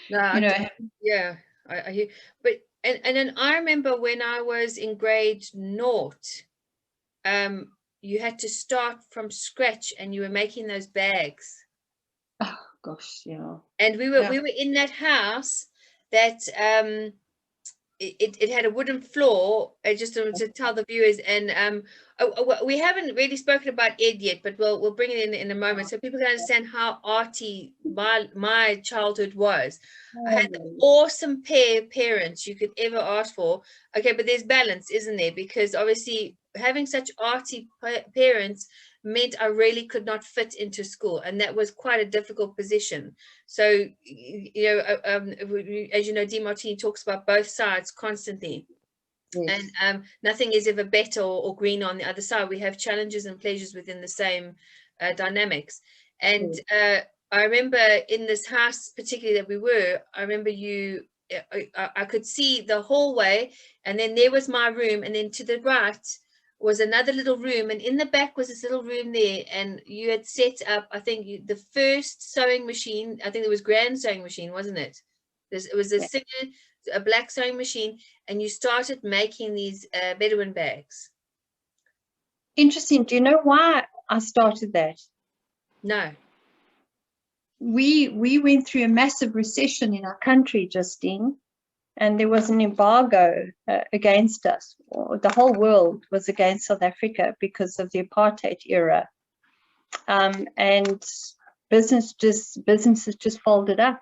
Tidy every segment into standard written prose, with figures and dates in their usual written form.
No, you know. yeah, I hear. But and then I remember when I was in grade naught, you had to start from scratch, and you were making those bags. Oh gosh, yeah, And we were yeah. we were in that house that it had a wooden floor, just to tell the viewers. And we haven't really spoken about Ed yet, but we'll bring it in a moment so people can understand how arty my childhood was. I had the Oh, awesome pair of parents you could ever ask for. Okay, but there's balance, isn't there? Because obviously having such arty parents meant I really could not fit into school, and that was quite a difficult position. So, as you know, Demartini talks about both sides constantly, and yes. nothing is ever better or greener on the other side. We have challenges and pleasures within the same dynamics. And Yes. I remember in this house, particularly that we were, I remember you. I could see the hallway, and then there was my room, and then to the right was another little room, and in the back was this little room there, and you had set up, I think, the first sewing machine. I think it was grand sewing machine, wasn't it? It was Yeah. a black sewing machine, and you started making these Bedouin bags. Interesting. Do you know why I started that? No. We went through a massive recession in our country, Justine, and there was an embargo against us. The whole world was against South Africa because of the apartheid era, and businesses just folded up,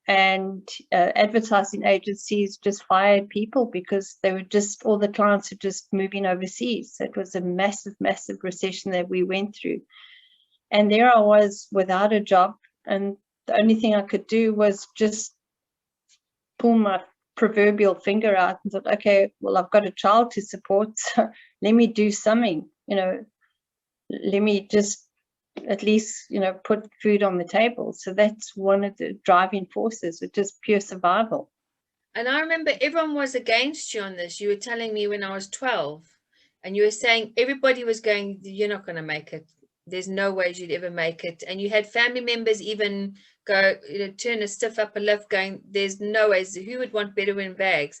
and advertising agencies just fired people because they were just, all the clients are just moving overseas. It was a massive, massive recession that we went through. And there I was without a job. And the only thing I could do was just pull my proverbial finger out and thought, okay, well, I've got a child to support, so let me do something, let me just at least, put food on the table. So that's one of the driving forces, which is pure survival. And I remember everyone was against you on this. You were telling me when I was 12, and you were saying everybody was going, you're not going to make it. There's no way you'd ever make it. And you had family members even go, turn a stiff upper lip, going, there's no ways. Who would want Bedouin bags?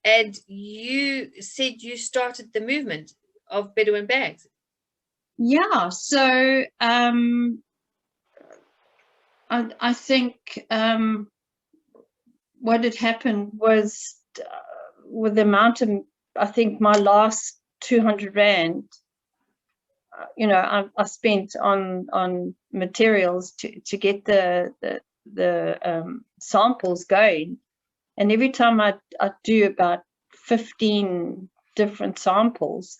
And you said you started the movement of Bedouin bags. Yeah. So I think what had happened was with the amount of, I think my last 200 Rand, I spent on materials to get the samples going. And every time I do about 15 different samples,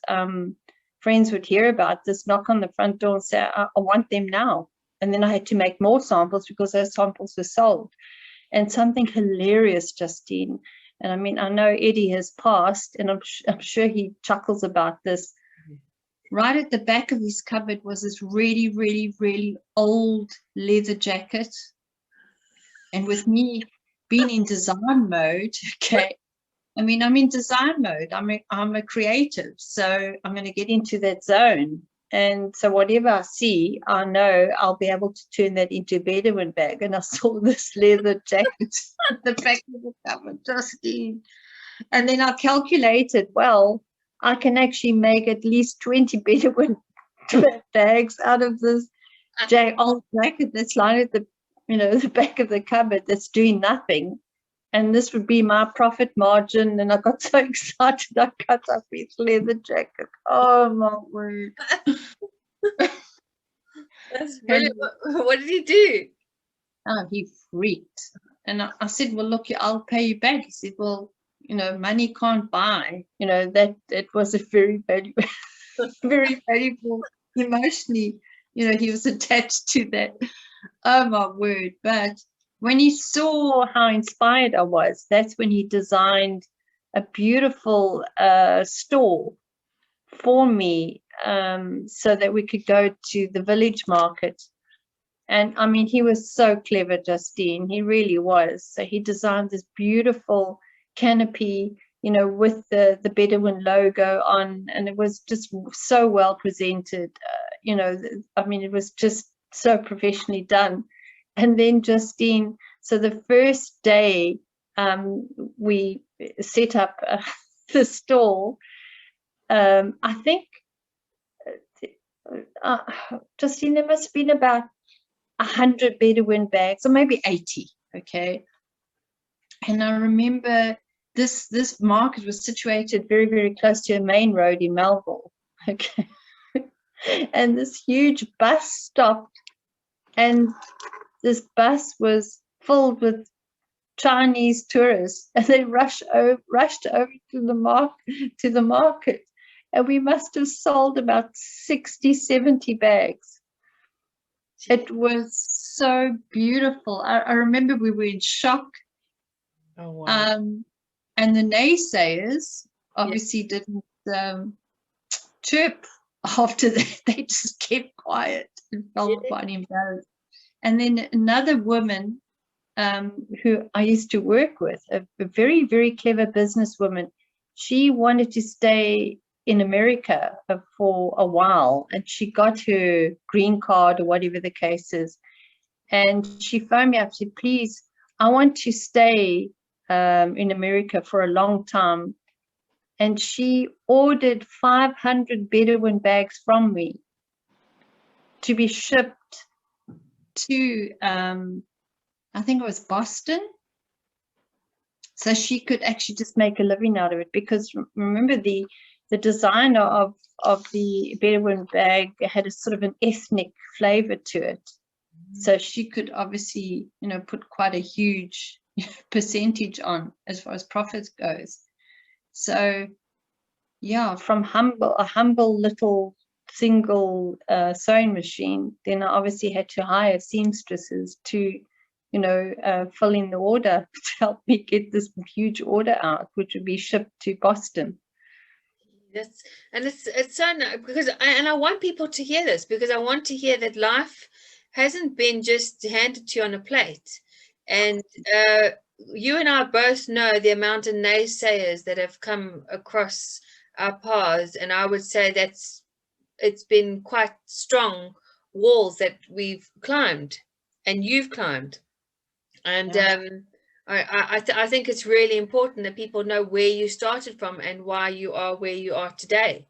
friends would hear about this, knock on the front door and say, I want them now. And then I had to make more samples because those samples were sold. And something hilarious, Justine, and I mean, I know Eddie has passed, and I'm sure he chuckles about this. Right at the back of his cupboard was this really, really, really old leather jacket. And with me being in design mode, okay, I mean, I'm in design mode. I'm a creative, so I'm going to get into that zone. And so whatever I see, I know I'll be able to turn that into a Bedouin bag. And I saw this leather jacket at the back of the cupboard, Justine. And then I calculated, well, I can actually make at least 20 Bedouin bags out of this old jacket that's lying at the back of the cupboard that's doing nothing. And this would be my profit margin. And I got so excited, I cut up his leather jacket. Oh, my word. That's brilliant. What did he do? Oh, he freaked. And I said, well, look, I'll pay you back. He said, well, money can't buy. That it was a very valuable, very valuable emotionally. He was attached to that. Oh, my word. But when he saw how inspired I was, that's when he designed a beautiful store for me, so that we could go to the village market. And I mean, he was so clever, Justine. He really was. So he designed this beautiful canopy, with the Bedouin logo on, and it was just so well presented. I mean, it was just so professionally done. And then, Justine, So the first day we set up the stall, I think, Justine, there must have been about 100 Bedouin bags, or maybe 80. Okay. And I remember this market was situated very, very close to a main road in Melville. Okay. And this huge bus stopped, and this bus was filled with Chinese tourists, and they rushed over to the market, and we must have sold about 60, 70 bags. It was so beautiful. I remember we were in shock. Oh, wow. And the naysayers obviously didn't chirp after that. They just kept quiet and felt quite embarrassed. And then another woman who I used to work with, a very, very clever businesswoman, she wanted to stay in America for a while, and she got her green card or whatever the case is. And she phoned me up and said, please, I want to stay in America for a long time. And she ordered 500 Bedouin bags from me to be shipped to, I think it was Boston. So she could actually just make a living out of it, because remember the design of the Bedouin bag had a sort of an ethnic flavor to it. So she could obviously, put quite a huge percentage on as far as profits goes. So yeah, from a humble little single sewing machine, then I obviously had to hire seamstresses to fill in the order to help me get this huge order out, which would be shipped to Boston. It's so nice, because I want people to hear this, because I want to hear that life hasn't been just handed to you on a plate. And you and I both know the amount of naysayers that have come across our paths, and I would say it's been quite strong walls that we've climbed, and you've climbed. And I think it's really important that people know where you started from and why you are where you are today.